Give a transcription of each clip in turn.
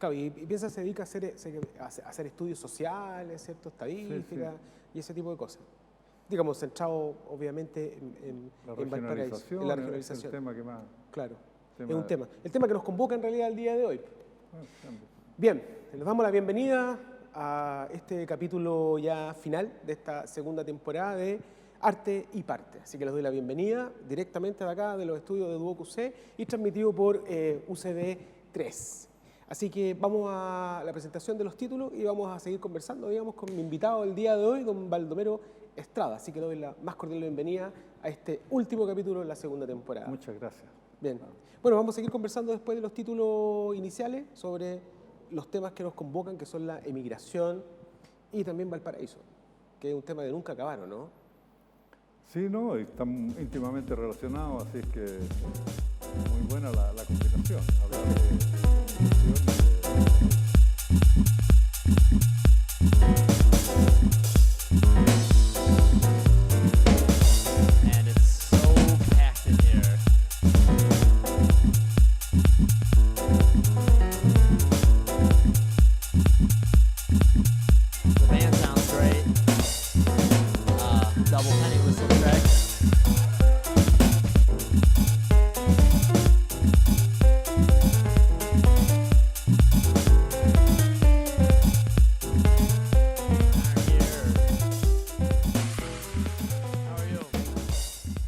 Claro, y Piensa se dedica a hacer estudios sociales, ¿cierto? Estadística y ese tipo de cosas. Digamos, centrado obviamente en Valparaíso, en la regionalización. Es el tema que más... Claro, es un tema. El tema que nos convoca en realidad el día de hoy. Bien, les damos la bienvenida a este capítulo ya final de esta segunda temporada de Arte y Parte. Así que les doy la bienvenida directamente de acá, de los estudios de Duoc UC y transmitido por UCB 3. Así que vamos a la presentación de los títulos y vamos a seguir conversando, digamos, con mi invitado del día de hoy, don Baldomero Estrada. Así que le doy la más cordial bienvenida a este último capítulo de la segunda temporada. Muchas gracias. Bien. Bueno, vamos a seguir conversando después de los títulos iniciales sobre los temas que nos convocan, que son la emigración y también Valparaíso, que es un tema de nunca acabar, ¿o no? Sí, no, están íntimamente relacionados, así es que muy buena la combinación. Hablar And it's so packed in here. The band sounds great. Double penny whistle track.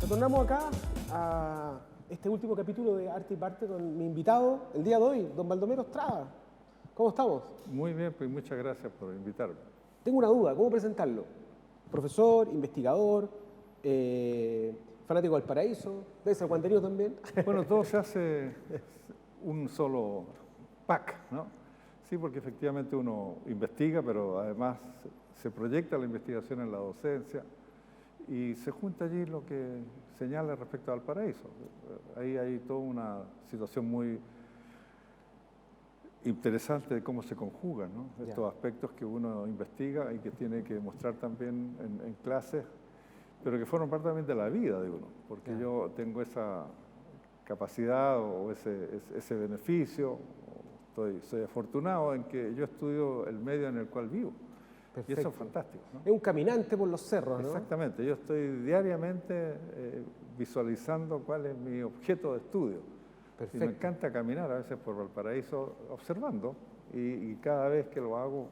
Retornamos acá a este último capítulo de Arte y Parte con mi invitado el día de hoy, don Baldomero Estrada. ¿Cómo estamos? Muy bien, pues muchas gracias por invitarme. Tengo una duda, ¿cómo presentarlo? Profesor, investigador, fanático del paraíso, debe ser guanterino también. Bueno, todo se hace un solo pack, ¿no? Sí, porque efectivamente uno investiga, pero además se proyecta la investigación en la docencia y se junta allí lo que señala respecto al paraíso. Ahí hay toda una situación muy interesante de cómo se conjugan, ¿no? Estos aspectos que uno investiga y que tiene que mostrar también en clases, pero que forman parte también de la vida de uno, porque yo tengo esa capacidad o ese beneficio, soy afortunado en que yo estudio el medio en el cual vivo. Perfecto. Y eso es fantástico, ¿no? Es un caminante por los cerros, ¿no? Exactamente, yo estoy diariamente visualizando cuál es mi objeto de estudio. Y me encanta caminar a veces por Valparaíso observando y cada vez que lo hago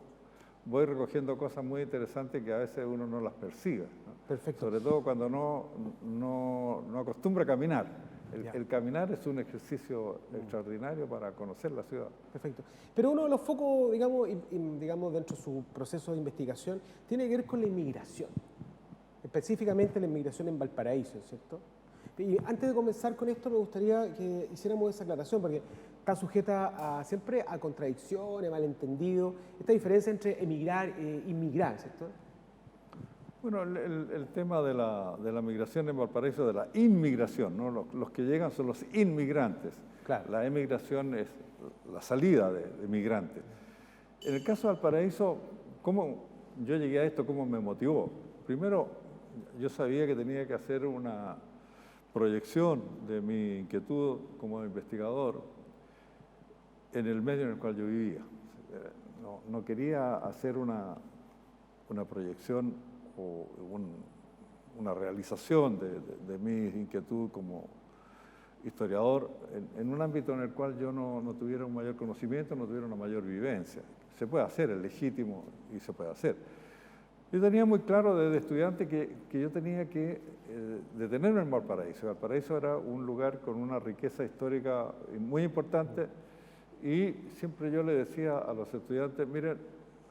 voy recogiendo cosas muy interesantes que a veces uno no las percibe, ¿no? Perfecto. Sobre todo cuando no acostumbra a caminar. El caminar es un ejercicio extraordinario para conocer la ciudad. Perfecto. Pero uno de los focos, digamos, digamos, dentro de su proceso de investigación, tiene que ver con la inmigración. Específicamente la inmigración en Valparaíso, ¿cierto? Y antes de comenzar con esto, me gustaría que hiciéramos esa aclaración, porque está sujeta siempre a contradicciones, malentendidos, esta diferencia entre emigrar e inmigrar, ¿cierto? Bueno, el tema de la migración en Valparaíso, de la inmigración, ¿no? Los que llegan son los inmigrantes. Claro. La emigración es la salida de migrantes. En el caso de Valparaíso, ¿cómo yo llegué a esto? ¿Cómo me motivó? Primero, yo sabía que tenía que hacer una proyección de mi inquietud como investigador en el medio en el cual yo vivía. No quería hacer una proyección o una realización de mi inquietud como historiador en un ámbito en el cual yo no tuviera un mayor conocimiento, no tuviera una mayor vivencia. Se puede hacer, es legítimo y se puede hacer. Yo tenía muy claro desde estudiante que yo tenía que detenerme en Valparaíso. Valparaíso era un lugar con una riqueza histórica muy importante y siempre yo le decía a los estudiantes, miren,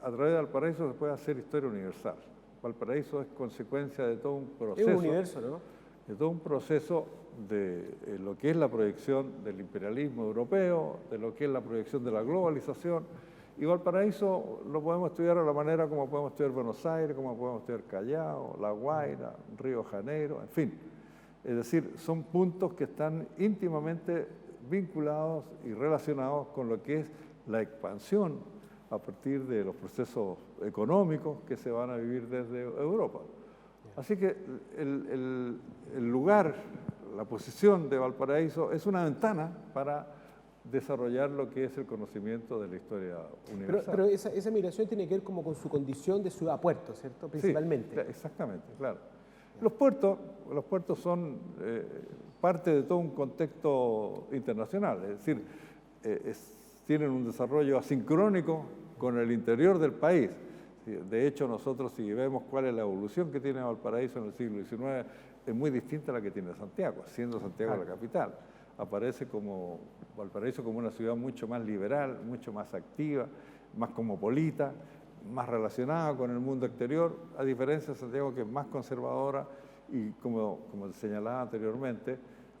a través de Valparaíso se puede hacer historia universal. Valparaíso es consecuencia de todo un proceso. Es un universo, ¿no? De todo un proceso de lo que es la proyección del imperialismo europeo, de lo que es la proyección de la globalización. Y Valparaíso lo podemos estudiar de la manera como podemos estudiar Buenos Aires, como podemos estudiar Callao, La Guaira, Río de Janeiro, en fin. Es decir, son puntos que están íntimamente vinculados y relacionados con lo que es la expansión a partir de los procesos económicos que se van a vivir desde Europa. Así que el lugar, la posición de Valparaíso es una ventana para desarrollar lo que es el conocimiento de la historia universal. Pero esa migración tiene que ver como con su condición de ciudad-puerto, ¿cierto? Principalmente. Sí, exactamente, claro. Los puertos son parte de todo un contexto internacional, es decir, tienen un desarrollo asincrónico con el interior del país. De hecho, nosotros si vemos cuál es la evolución que tiene Valparaíso en el siglo XIX, es muy distinta a la que tiene Santiago, siendo Santiago la capital. Aparece como Valparaíso como una ciudad mucho más liberal, mucho más activa, más cosmopolita, más relacionada con el mundo exterior, a diferencia de Santiago, que es más conservadora y como señalaba anteriormente,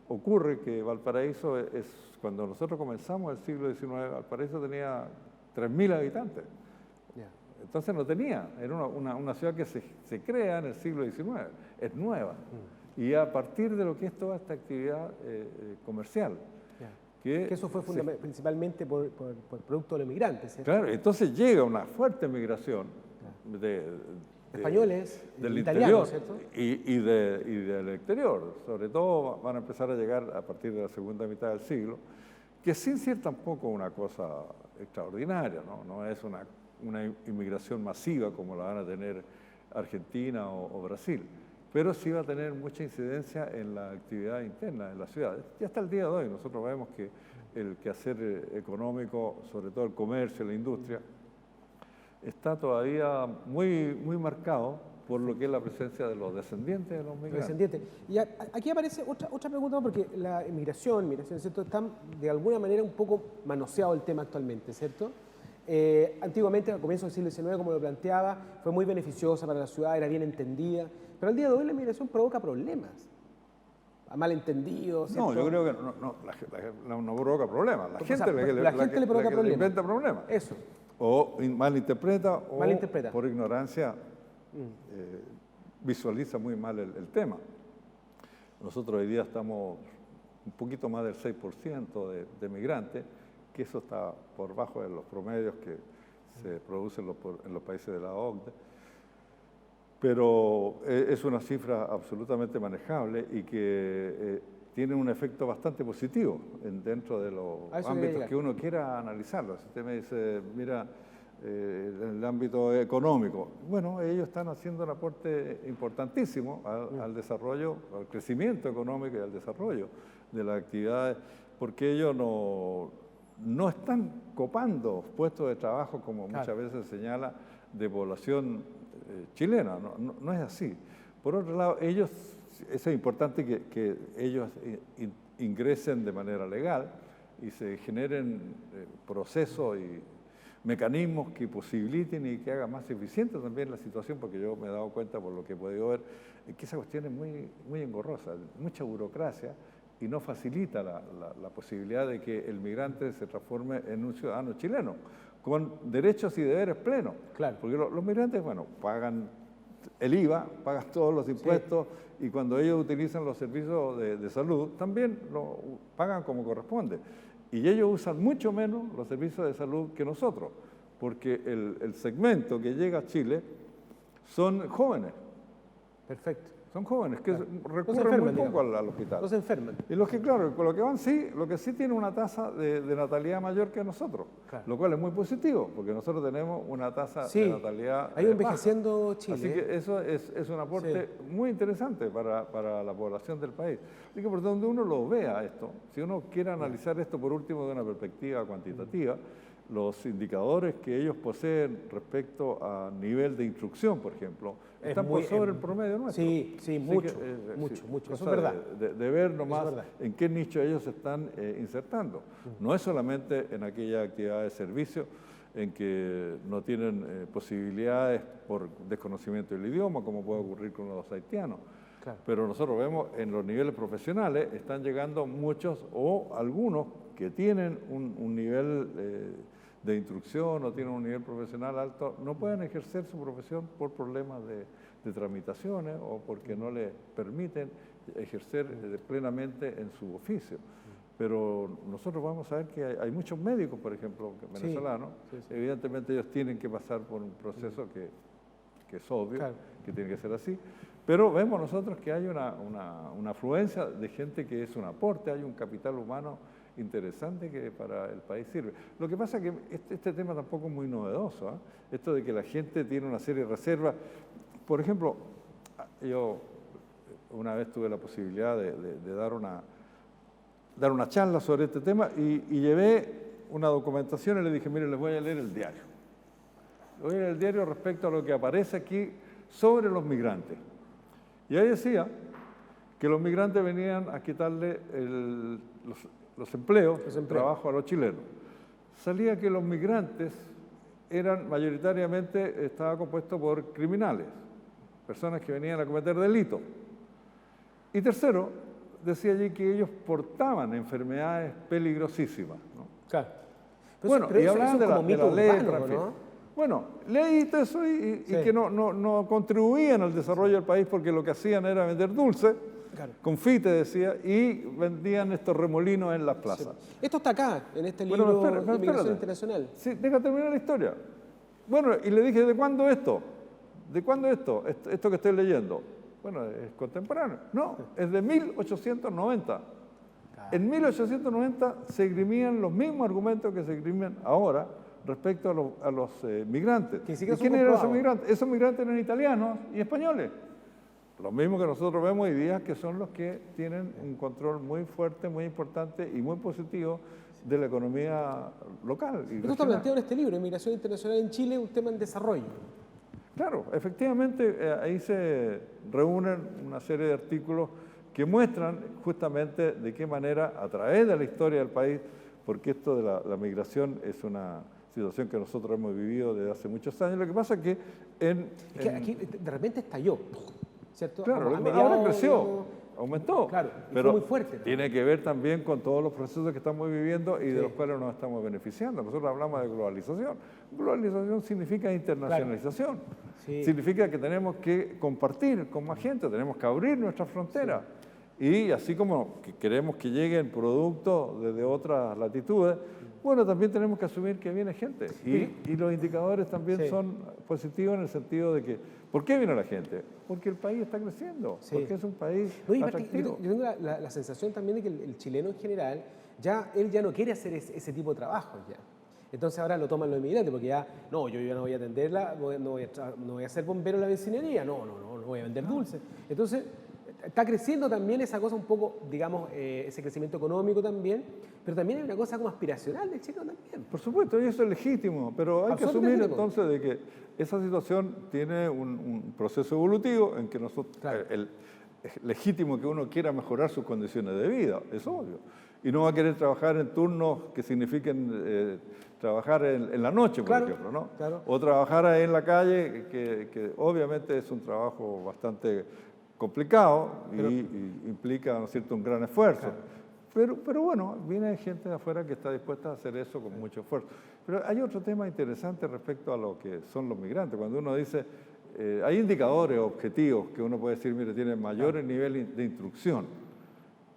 ocurre que Valparaíso cuando nosotros comenzamos el siglo XIX, Valparaíso tenía 3.000 habitantes. Entonces no tenía, era una ciudad que se crea en el siglo XIX, es nueva. Y a partir de lo que es toda esta actividad comercial. Que eso fue principalmente por producto de los migrantes, ¿cierto? Claro, entonces llega una fuerte migración de españoles, del italianos, interior ¿cierto? y del exterior. Sobre todo van a empezar a llegar a partir de la segunda mitad del siglo, que sin ser tampoco una cosa extraordinaria, no es una inmigración masiva como la van a tener Argentina o Brasil, pero sí va a tener mucha incidencia en la actividad interna de la ciudad. Y hasta el día de hoy nosotros vemos que el quehacer económico, sobre todo el comercio, la industria, está todavía muy, muy marcado por lo que es la presencia de los descendientes de los migrantes. Y aquí aparece otra pregunta, porque la migración, ¿cierto? Está de alguna manera un poco manoseado el tema actualmente, ¿cierto? Antiguamente, al comienzo del siglo XIX, como lo planteaba, fue muy beneficiosa para la ciudad, era bien entendida, pero al día de hoy la migración provoca problemas, a malentendidos. No, yo creo que no provoca problemas, la gente le provoca problemas. Inventa problemas. Eso. O malinterpreta o por ignorancia visualiza muy mal el tema. Nosotros hoy día estamos un poquito más del 6% de migrantes, que eso está por bajo de los promedios que se producen en los países de la OCDE, pero es una cifra absolutamente manejable y que tiene un efecto bastante positivo dentro de los ámbitos que uno quiera analizarlo. Si usted me dice, mira, en el ámbito económico, bueno, ellos están haciendo un aporte importantísimo al desarrollo, al crecimiento económico y al desarrollo de las actividades, porque ellos no están copando puestos de trabajo, como muchas veces se señala, de población chilena. No es así. Por otro lado, eso es importante que ellos ingresen de manera legal y se generen procesos y mecanismos que posibiliten y que hagan más eficiente también la situación, porque yo me he dado cuenta por lo que he podido ver, que esa cuestión es muy, muy engorrosa, mucha burocracia, y no facilita la posibilidad de que el migrante se transforme en un ciudadano chileno, con derechos y deberes plenos. Claro. Porque los migrantes, bueno, pagan el IVA, pagan todos los impuestos, y cuando ellos utilizan los servicios de salud, también lo pagan como corresponde. Y ellos usan mucho menos los servicios de salud que nosotros, porque el segmento que llega a Chile son jóvenes. Perfecto. Son jóvenes que recurren muy poco al hospital. No se enferman. Y los que, claro, con lo que van, sí, lo que sí tiene una tasa de natalidad mayor que nosotros, lo cual es muy positivo, porque nosotros tenemos una tasa de natalidad ha ido envejeciendo baja. Chile. Así que eso es un aporte muy interesante para la población del país. Así que por donde uno lo vea esto, si uno quiere analizar esto por último de una perspectiva cuantitativa, los indicadores que ellos poseen respecto a nivel de instrucción, por ejemplo, están por sobre el promedio nuestro. Sí, mucho. Eso es verdad. De ver nomás en qué nicho ellos se están insertando. No es solamente en aquella actividad de servicio en que no tienen posibilidades por desconocimiento del idioma, como puede ocurrir con los haitianos. Claro. Pero nosotros vemos en los niveles profesionales están llegando muchos o algunos que tienen un nivel de instrucción o tienen un nivel profesional alto, no pueden ejercer su profesión por problemas de tramitaciones o porque no les permiten ejercer plenamente en su oficio. Pero nosotros vamos a ver que hay muchos médicos, por ejemplo, venezolanos, evidentemente ellos tienen que pasar por un proceso que es obvio, que tiene que ser así, pero vemos nosotros que hay una afluencia de gente que es un aporte, hay un capital humano interesante que para el país sirve. Lo que pasa es que este tema tampoco es muy novedoso, ¿eh? Esto de que la gente tiene una serie de reservas. Por ejemplo, yo una vez tuve la posibilidad de dar una charla sobre este tema y llevé una documentación y le dije, mire, les voy a leer el diario. Les voy a leer el diario respecto a lo que aparece aquí sobre los migrantes. Y ahí decía que los migrantes venían a quitarle los empleos, el trabajo a los chilenos. Salía que los migrantes eran mayoritariamente, estaba compuesto por criminales, personas que venían a cometer delitos. Y tercero, decía allí que ellos portaban enfermedades peligrosísimas, ¿no? Claro. Bueno, y hablaban de la letra, en fin. ¿no? Bueno, leí todo eso y que no contribuían al desarrollo del país porque lo que hacían era vender dulce, confite decía, y vendían estos remolinos en las plazas. Sí. Esto está acá, en este libro de Inmigración Internacional. Sí, deja terminar la historia. Bueno, y le dije, ¿de cuándo esto? ¿De cuándo esto? Esto que estoy leyendo. Bueno, es contemporáneo. No, es de 1890. En 1890 se esgrimían los mismos argumentos que se esgrimen ahora respecto a los migrantes. ¿Y quiénes eran esos migrantes? Esos migrantes eran italianos y españoles. Los mismos que nosotros vemos hoy día, que son los que tienen un control muy fuerte, muy importante y muy positivo de la economía local. Esto está planteado en este libro, Inmigración Internacional en Chile, un tema en desarrollo. Claro, efectivamente ahí se reúnen una serie de artículos que muestran justamente de qué manera, a través de la historia del país, porque esto de la migración es una situación que nosotros hemos vivido desde hace muchos años. Lo que pasa es que aquí de repente estalló, ¿cierto? Claro, ahora creció, aumentó, claro, pero fue muy fuerte. Tiene que ver también con todos los procesos que estamos viviendo y de los cuales nos estamos beneficiando. Nosotros hablamos de globalización. Globalización significa internacionalización. Sí. Significa que tenemos que compartir con más gente, tenemos que abrir nuestras fronteras. Y así como que queremos que lleguen productos desde otras latitudes, bueno, también tenemos que asumir que viene gente. Y los indicadores también son positivos en el sentido de que, ¿por qué viene la gente? Porque el país está creciendo, porque es un país atractivo. Yo tengo la sensación también de que el chileno en general, él ya no quiere hacer ese tipo de trabajo ya. Entonces ahora lo toman los inmigrantes, porque yo ya no voy a atenderla, no voy a ser bombero en la vecinería, no voy a vender dulces. Entonces está creciendo también esa cosa un poco, digamos, ese crecimiento económico también, pero también hay una cosa como aspiracional del chileno también. Por supuesto, y eso es legítimo, pero hay que asumir entonces de que esa situación tiene un proceso evolutivo en que nosotros, es legítimo que uno quiera mejorar sus condiciones de vida, es obvio. Y no va a querer trabajar en turnos que signifiquen trabajar en la noche, por ejemplo, ¿no? O trabajar ahí en la calle, que obviamente es un trabajo bastante complicado y implica, ¿no es cierto?, un gran esfuerzo. Pero bueno, viene gente de afuera que está dispuesta a hacer eso con mucho esfuerzo. Pero hay otro tema interesante respecto a lo que son los migrantes. Cuando uno dice, hay indicadores objetivos que uno puede decir, mire, tienen mayores niveles de instrucción.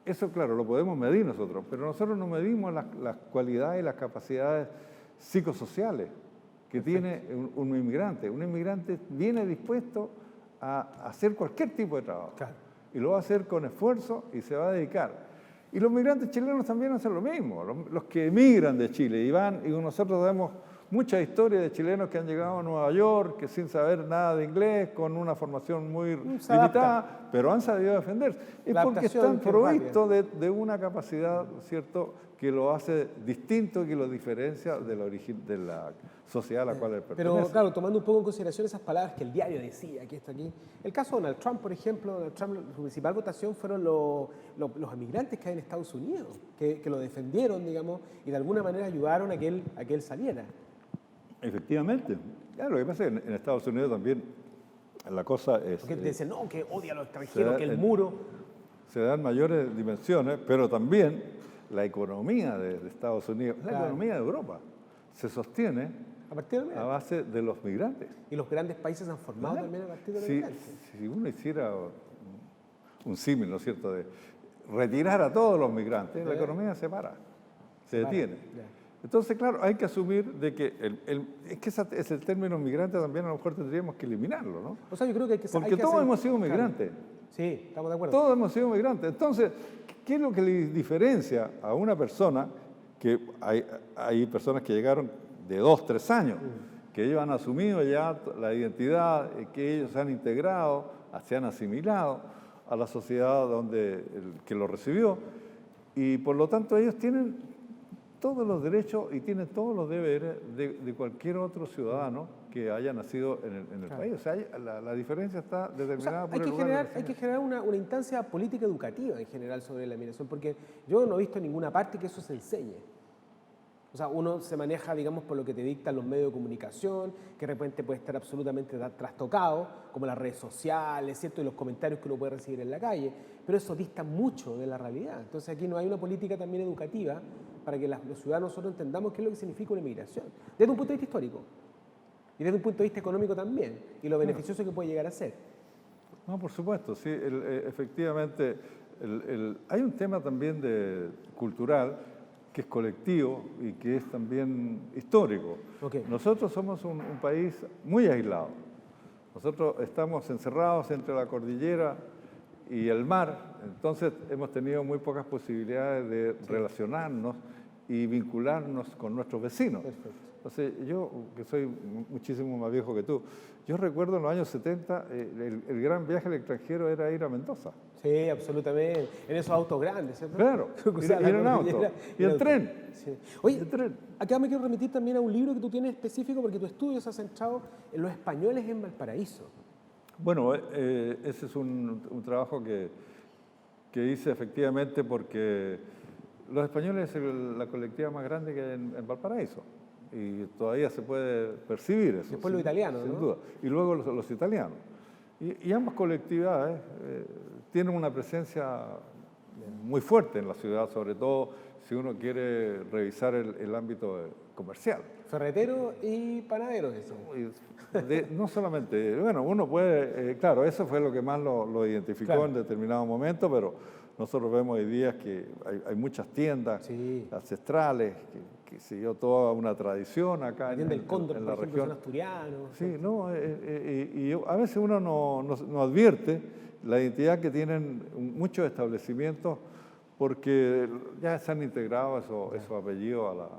Eso, claro, lo podemos medir nosotros, pero nosotros no medimos las cualidades y las capacidades psicosociales que tiene un inmigrante. Un inmigrante viene dispuesto a hacer cualquier tipo de trabajo. Y lo va a hacer con esfuerzo y se va a dedicar. Y los migrantes chilenos también hacen lo mismo. Los que emigran de Chile y nosotros sabemos muchas historias de chilenos que han llegado a Nueva York, que sin saber nada de inglés, con una formación muy limitada, pero han sabido defenderse. Es porque están provistos de una capacidad, ¿cierto?, que lo hace distinto y que lo diferencia de la sociedad a la cual él pertenece. Pero claro, tomando un poco en consideración esas palabras que el diario decía, que está aquí. El caso de Donald Trump, por ejemplo, Donald Trump, su principal votación fueron los emigrantes que hay en Estados Unidos, que lo defendieron, digamos, y de alguna manera ayudaron a que él saliera. Efectivamente. Claro, lo que pasa es que en Estados Unidos también la cosa es... Porque dicen, no, que odia a los extranjeros, que el muro... Se dan mayores dimensiones, pero también la economía de Estados Unidos, la economía de Europa, se sostiene a base de los migrantes. Y los grandes países han formado también a partir de los migrantes. Si uno hiciera un símil, ¿no es cierto?, de retirar a todos los migrantes, la economía se para, se detiene. Entonces, claro, hay que asumir de que es el término migrante también a lo mejor tendríamos que eliminarlo, ¿no? O sea, yo creo que porque todos hemos sido migrantes. Sí, estamos de acuerdo. Todos hemos sido migrantes. Entonces, ¿Qué es lo que le diferencia a una persona, que hay personas que llegaron de 2, 3 años, que ellos han asumido ya la identidad, que ellos se han integrado, se han asimilado a la sociedad que lo recibió, y por lo tanto ellos tienen todos los derechos y tienen todos los deberes de cualquier otro ciudadano que haya nacido en el país. O sea, la diferencia está determinada por el lugar. Hay que generar una instancia política educativa en general sobre la migración, porque yo no he visto en ninguna parte que eso se enseñe. O sea, uno se maneja, digamos, por lo que te dictan los medios de comunicación, que de repente puede estar absolutamente trastocado, como las redes sociales, ¿cierto? Y los comentarios que uno puede recibir en la calle, pero eso dista mucho de la realidad. Entonces aquí no hay una política también educativa para que los ciudadanos nosotros entendamos qué es lo que significa una migración, desde un punto de vista histórico y desde un punto de vista económico también, y lo beneficioso que puede llegar a ser. No, por supuesto, sí, efectivamente hay un tema también cultural que es colectivo y que es también histórico. Okay. Nosotros somos un país muy aislado. Nosotros estamos encerrados entre la cordillera y el mar, entonces hemos tenido muy pocas posibilidades de relacionarnos y vincularnos con nuestros vecinos. Perfecto. Entonces, yo, que soy muchísimo más viejo que tú, yo recuerdo en los años 70, el gran viaje al extranjero era ir a Mendoza. Sí, absolutamente. En esos autos grandes, ¿cierto? Claro, ir en auto. Y el tren. Sí. Oye, el tren. Acá me quiero remitir también a un libro que tú tienes específico porque tu estudio se ha centrado en los españoles en Valparaíso. Bueno, ese es un trabajo que hice efectivamente porque los españoles es la colectiva más grande que hay en Valparaíso. Y todavía se puede percibir eso. Después los italianos, sin ¿no? duda. Y luego los italianos. Y ambas colectividades tienen una presencia muy fuerte en la ciudad, sobre todo si uno quiere revisar el ámbito comercial. Ferretero y panadero, eso. No solamente, bueno, uno puede, claro, eso fue lo que más lo identificó Claro. en determinado momento, pero nosotros vemos hoy día que hay muchas tiendas Sí. ancestrales, que siguió toda una tradición acá La tienda del Cóndor, en por la ejemplo, son región. asturianos. Sí, no, y a veces uno no advierte la identidad que tienen muchos establecimientos porque ya se han integrado esos apellidos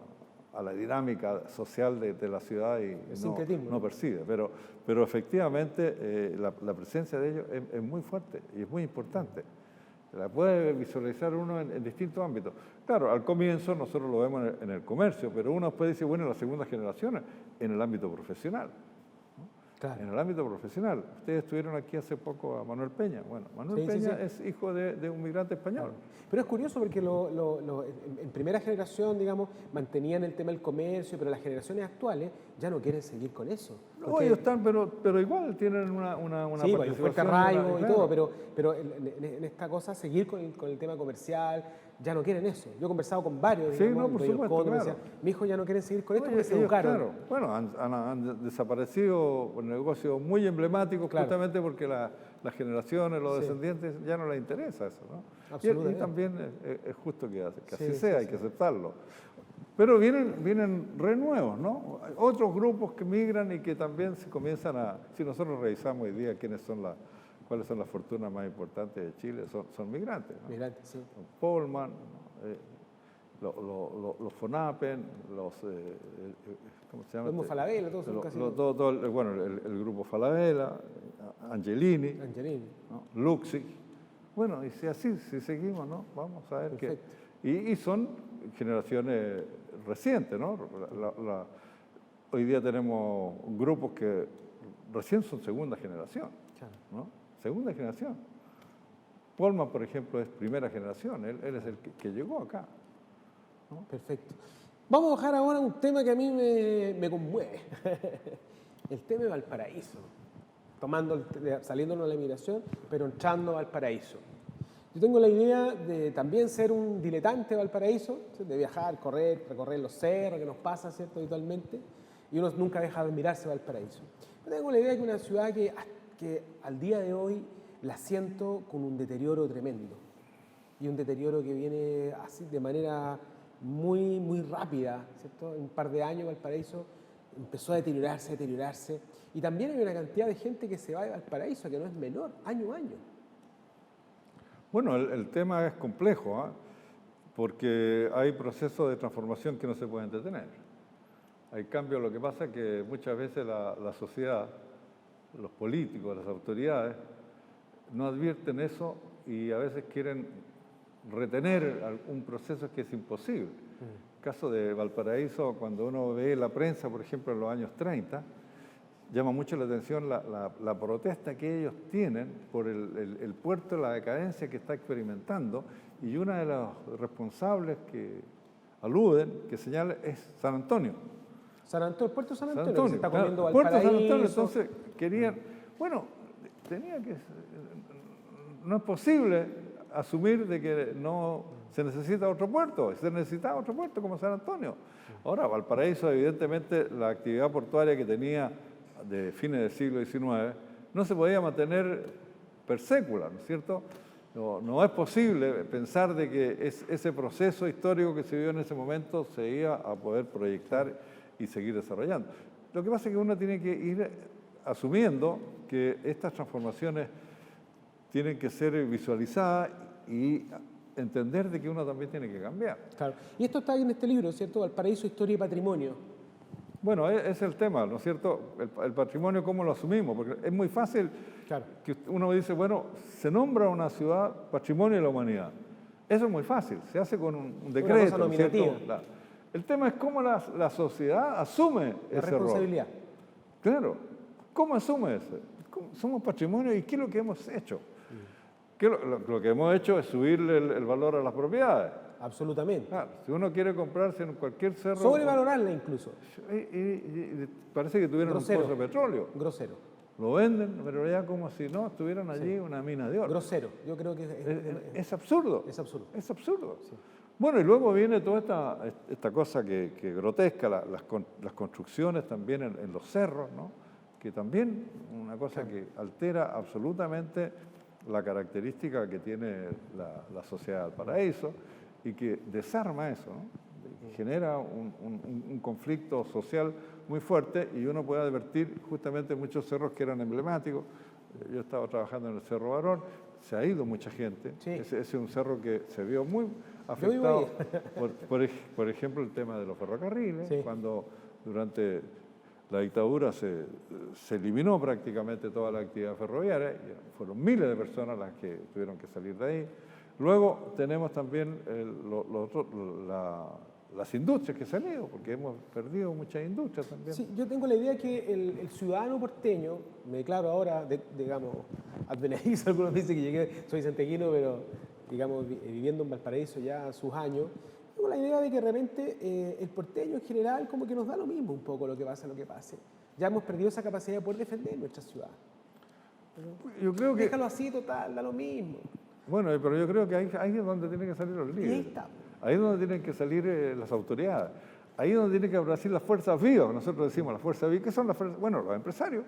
a la dinámica social de la ciudad y no percibe. Pero efectivamente la presencia de ellos es muy fuerte y es muy importante. La puede visualizar uno en distintos ámbitos. Claro, al comienzo nosotros lo vemos en el comercio, pero uno después dice, bueno, en las segundas generaciones, en el ámbito profesional. Claro. En el ámbito profesional. Ustedes estuvieron aquí hace poco a Manuel Peña. Bueno, Manuel Peña es hijo de un migrante español. Claro. Pero es curioso porque en primera generación, digamos, mantenían el tema del comercio, pero las generaciones actuales ya no quieren seguir con eso. No, ellos están, pero igual tienen una sí, participación. Sí, fuerte arraigo y claro. todo, pero en esta cosa, seguir con el tema comercial, ya no quieren eso. Yo he conversado con varios, sí, digamos, por supuesto, claro. me decían, mi hijo ya no quiere seguir con esto porque se educaron. Claro. Bueno, han desaparecido negocios muy emblemáticos, claro, justamente porque las generaciones, los descendientes, ya no les interesa eso, ¿no? Y también es justo que así sea, hay que aceptarlo. Pero vienen renuevos, ¿no? Hay otros grupos que migran y que también se comienzan si nosotros revisamos hoy día cuáles son las fortunas más importantes de Chile, son migrantes, ¿no? Migrantes, sí. Polman, los FONAPEN, ¿cómo se llama? Los Falabella, todos son casi... Bueno, el grupo Falabella, Angelini, ¿no? Luxi. Bueno, y si seguimos, ¿no? Vamos a ver qué. Y son generaciones recientes, ¿no? Hoy día tenemos grupos que recién son segunda generación, ¿no? Segunda generación. Polman, por ejemplo, es primera generación, él es el que llegó acá, ¿no? Perfecto. Vamos a bajar ahora un tema que a mí me conmueve, el tema de Valparaíso, saliéndonos de la migración, pero entrando a Valparaíso. Yo tengo la idea de también ser un diletante de Valparaíso, de viajar, recorrer los cerros que nos pasa, ¿cierto?, habitualmente, y uno nunca deja de admirarse Valparaíso. Yo tengo la idea de que una ciudad que al día de hoy la siento con un deterioro tremendo, y un deterioro que viene así de manera muy, muy rápida, ¿cierto? En un par de años Valparaíso empezó a deteriorarse, y también hay una cantidad de gente que se va de Valparaíso que no es menor, año a año. Bueno, el tema es complejo, ¿ah? Porque hay procesos de transformación que no se pueden detener. Hay cambios, lo que pasa es que muchas veces la sociedad, los políticos, las autoridades, no advierten eso y a veces quieren retener un proceso que es imposible. El caso de Valparaíso, cuando uno ve la prensa, por ejemplo, en los años 30, llama mucho la atención la protesta que ellos tienen por el puerto, la decadencia que está experimentando, y una de los responsables que aluden, que señala, es San Antonio. El puerto de San Antonio, que se está comiendo claro, puerto de San Antonio, Valparaíso. entonces querían, no es posible asumir de que no se necesita otro puerto, se necesitaba otro puerto como San Antonio. Ahora, Valparaíso, evidentemente, la actividad portuaria que tenía de fines del siglo XIX no se podía mantener per sécula, ¿no es cierto? No es posible pensar de que ese proceso histórico que se vio en ese momento se iba a poder proyectar y seguir desarrollando. Lo que pasa es que uno tiene que ir asumiendo que estas transformaciones tienen que ser visualizadas y entender de que uno también tiene que cambiar. Claro. Y esto está en este libro, ¿cierto? Valparaíso, Historia y Patrimonio. Bueno, ese es el tema, ¿no es cierto? El patrimonio, ¿cómo lo asumimos? Porque es muy fácil que uno dice, bueno, se nombra una ciudad Patrimonio de la Humanidad. Eso es muy fácil, se hace con un decreto. Una cosa nominativa. El tema es cómo la sociedad asume ese responsabilidad. rol. Claro, ¿cómo asume eso? Somos patrimonio y ¿qué es lo que hemos hecho? Lo que hemos hecho es subirle el valor a las propiedades. Absolutamente. Claro, si uno quiere comprarse en cualquier cerro... Sobrevalorarla incluso. Y parece que tuvieran un pozo de petróleo. Grosero. Lo venden, pero ya como si no tuvieran allí una mina de oro. Grosero. Yo creo que es absurdo. Es absurdo. Es absurdo. Sí. Bueno, y luego viene toda esta cosa que grotesca, las construcciones también en los cerros, ¿no? Que también una cosa que altera absolutamente la característica que tiene la sociedad del Valparaíso y que desarma eso, ¿no? Genera un conflicto social muy fuerte y uno puede advertir justamente muchos cerros que eran emblemáticos. Yo estaba trabajando en el Cerro Barón, se ha ido mucha gente. Sí. Ese es un cerro que se vio muy afectado por ejemplo, el tema de los ferrocarriles, Sí. cuando durante la dictadura se eliminó prácticamente toda la actividad ferroviaria, y fueron miles de personas las que tuvieron que salir de ahí. Luego tenemos también las industrias que se han ido, porque hemos perdido muchas industrias también. Sí, yo tengo la idea que el ciudadano porteño, me declaro ahora, digamos, advenedizo, algunos dicen que llegué, soy santiaguino, pero digamos, viviendo en Valparaíso ya sus años, tengo la idea de que de repente el porteño en general como que nos da lo mismo un poco lo que pase. Ya hemos perdido esa capacidad de poder defender nuestra ciudad. Yo creo que... Déjalo así, total, da lo mismo. Bueno, pero yo creo que ahí es donde tienen que salir los Y líderes. ahí está. Ahí es donde tienen que salir las autoridades. Ahí es donde tienen que aparecer las fuerzas vivas. Nosotros decimos las fuerzas vivas. ¿Qué son las fuerzas? Bueno, los empresarios.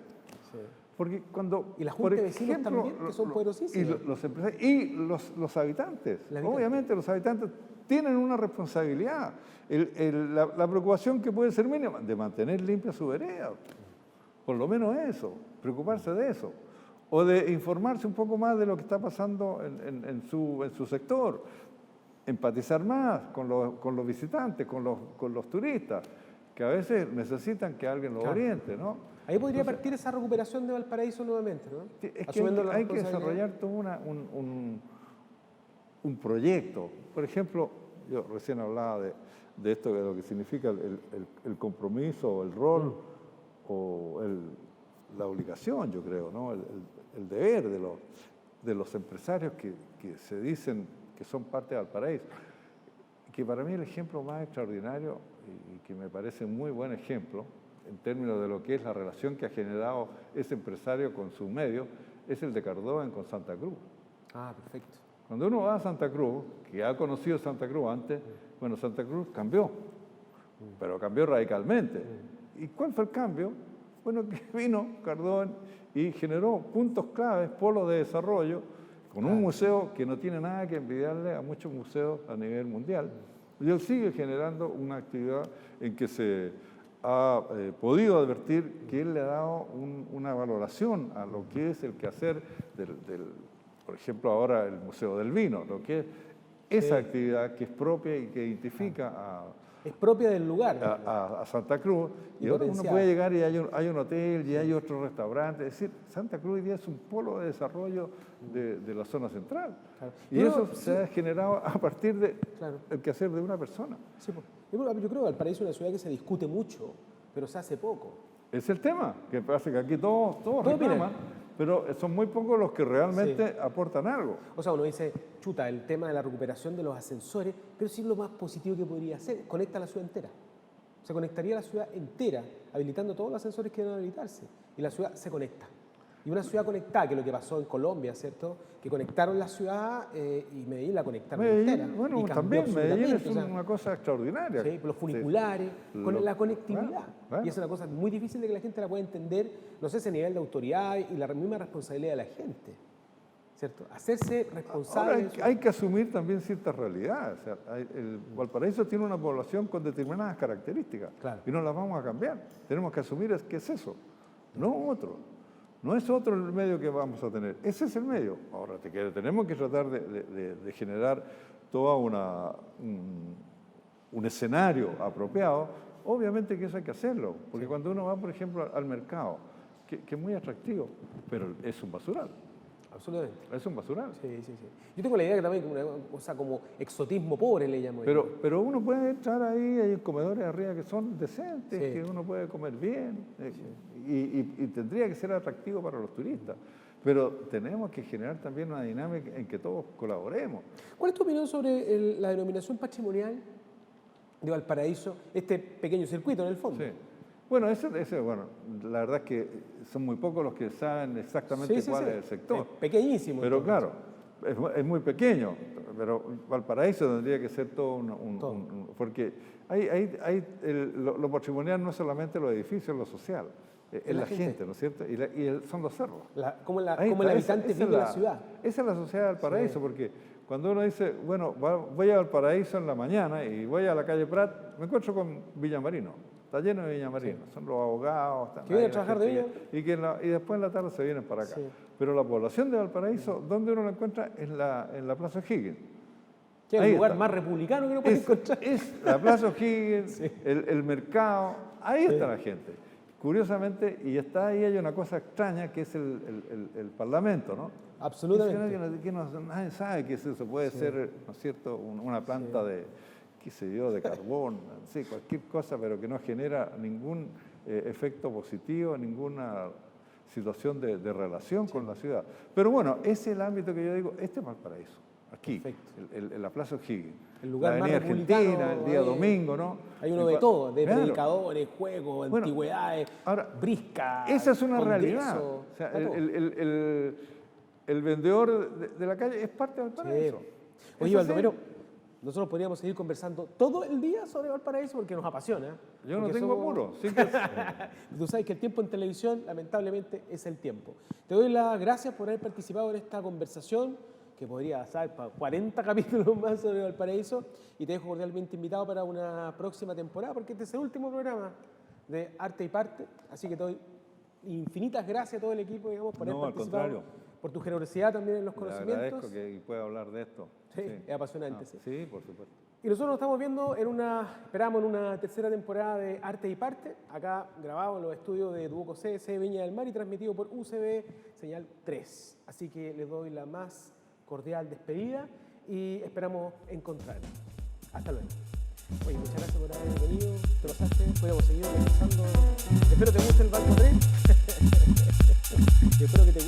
Sí. Porque cuando... Y la Junta de Vecinos también, que son poderosísimos. Y los empresarios, y los habitantes. Obviamente los habitantes tienen una responsabilidad. La preocupación que puede ser mínima, de mantener limpia su vereda. Por lo menos eso, preocuparse de eso. O de informarse un poco más de lo que está pasando en su sector. Empatizar más con los visitantes, con los turistas, que a veces necesitan que alguien los oriente, ¿no? Ahí podría partir esa recuperación de Valparaíso nuevamente, ¿no? Es que hay que desarrollar todo un proyecto. Por ejemplo, yo recién hablaba de esto, de lo que significa el compromiso, o el rol, o la obligación, yo creo, ¿no? El deber de los empresarios que se dicen que son parte de Valparaíso. Que para mí el ejemplo más extraordinario, y que me parece muy buen ejemplo, en términos de lo que es la relación que ha generado ese empresario con su medio, es el de Cardona con Santa Cruz. Ah, perfecto. Cuando uno va a Santa Cruz, que ha conocido Santa Cruz antes, bueno, Santa Cruz cambió, pero cambió radicalmente. ¿Y cuál fue el cambio? Bueno, que vino Cardona y generó puntos claves, polos de desarrollo, con un museo que no tiene nada que envidiarle a muchos museos a nivel mundial. Y él sigue generando una actividad en que se ha podido advertir que él le ha dado una valoración a lo que es el quehacer por ejemplo, ahora el Museo del Vino, lo que es esa actividad que es propia y que identifica Es propia del lugar. a Santa Cruz, Y y ahora uno potenciada. puede llegar y hay un hotel y hay otro restaurante. Es decir, Santa Cruz hoy día es un polo de desarrollo de la zona central. Claro. Y Pero, eso se ha generado a partir del Claro. quehacer de una persona. Sí, pues. Yo creo que Valparaíso es una ciudad que se discute mucho, pero se hace poco. Es el tema, que pasa que aquí todos reclaman, opinan. pero son muy pocos los que realmente aportan algo. O sea, uno dice, chuta, el tema de la recuperación de los ascensores, pero sí lo más positivo que podría hacer, conecta la ciudad entera. Se conectaría la ciudad entera, habilitando todos los ascensores que deben habilitarse, y la ciudad se conecta. Y una ciudad conectada, que es lo que pasó en Colombia, ¿cierto? Que conectaron la ciudad y Medellín la conectaron entera. Medellín, bueno, y cambió también Medellín es absolutamente, o sea, una cosa extraordinaria. sí, los funiculares, con la conectividad. Claro. Y es una cosa muy difícil de que la gente la pueda entender, no sé, ese nivel de autoridad y la misma responsabilidad de la gente, ¿cierto? Hacerse responsable. Ahora de eso. hay que asumir también ciertas realidades. O sea, el Valparaíso tiene una población con determinadas características Claro. y no las vamos a cambiar. Tenemos que asumir que es eso, no otro. No es otro el medio que vamos a tener, ese es el medio. Ahora tenemos que tratar de generar todo un escenario apropiado. Obviamente que eso hay que hacerlo, porque cuando uno va, por ejemplo, al mercado, que es muy atractivo, pero es un basural. Absolutamente. Es un basural. Sí, sí, sí. Yo tengo la idea que también, o sea, como exotismo pobre le llamo yo. Pero uno puede entrar ahí, hay comedores arriba que son decentes, Sí. que uno puede comer bien, y tendría que ser atractivo para los turistas. Pero tenemos que generar también una dinámica en que todos colaboremos. ¿Cuál es tu opinión sobre la denominación patrimonial de Valparaíso, este pequeño circuito en el fondo? Sí. Bueno, bueno, la verdad es que son muy pocos los que saben exactamente cuál es el sector. Es pequeñísimo. Pero entonces. claro, es muy pequeño, pero Valparaíso tendría que ser todo porque lo patrimonial no es solamente los edificios, lo social, es la gente, ¿no es cierto? Y son los cerros. Cómo el Ahí está, habitante esa vive es la ciudad. Esa es la sociedad de Valparaíso, porque cuando uno dice, bueno, voy a Valparaíso en la mañana y voy a la calle Prat, me encuentro con Villamarino. Está lleno de villamarinos, son los abogados. Que vienen a trabajar de Villa. Y después en la tarde se vienen para acá. Sí. Pero la población de Valparaíso, ¿dónde uno la encuentra? En la Plaza O'Higgins. Que es Ahí el lugar está. más republicano que uno puede encontrar. Es la Plaza O'Higgins, Sí. el mercado, ahí está la gente. Curiosamente, y está ahí, hay una cosa extraña que es el Parlamento, ¿no? Absolutamente. Nadie sabe que eso puede ser, ¿no es cierto?, una planta de, qué sé yo, de carbón, sí, cualquier cosa, pero que no genera ningún efecto positivo, ninguna situación de relación con la ciudad. Pero bueno, ese es el ámbito que yo digo, este es Valparaíso, aquí, en la Plaza O'Higgins. El lugar la más Avenida republicano, Argentina, el día domingo, ¿no? Hay uno de todo, de Claro. predicadores, juegos, Bueno, antigüedades, ahora, brisca, esa es una congreso, realidad. O sea, está todo. el vendedor de la calle es parte de Valparaíso. Sí. Oye, Es así. Baldomero, nosotros podríamos seguir conversando todo el día sobre Valparaíso porque nos apasiona. Yo no Porque tengo somos- apuro. Sí que Tú sabes que el tiempo en televisión, lamentablemente, es el tiempo. Te doy las gracias por haber participado en esta conversación, que podría ser para 40 capítulos más sobre Valparaíso, y te dejo cordialmente invitado para una próxima temporada, porque este es el último programa de Arte y Parte, así que te doy infinitas gracias a todo el equipo, digamos, por No, haber al participado, contrario. por tu generosidad también en los le conocimientos. agradezco que pueda hablar de esto. Sí, es apasionante, sí. Sí, por supuesto. Y nosotros nos estamos viendo esperamos en una tercera temporada de Arte y Parte, acá grabado en los estudios de Duoco CS Viña del Mar y transmitido por UCB Señal 3. Así que les doy la más cordial despedida y esperamos encontrarnos. Hasta luego. Oye, muchas gracias por haber venido, te pasaste, podemos seguir conversando. Espero te guste el Banco 3. Y espero que te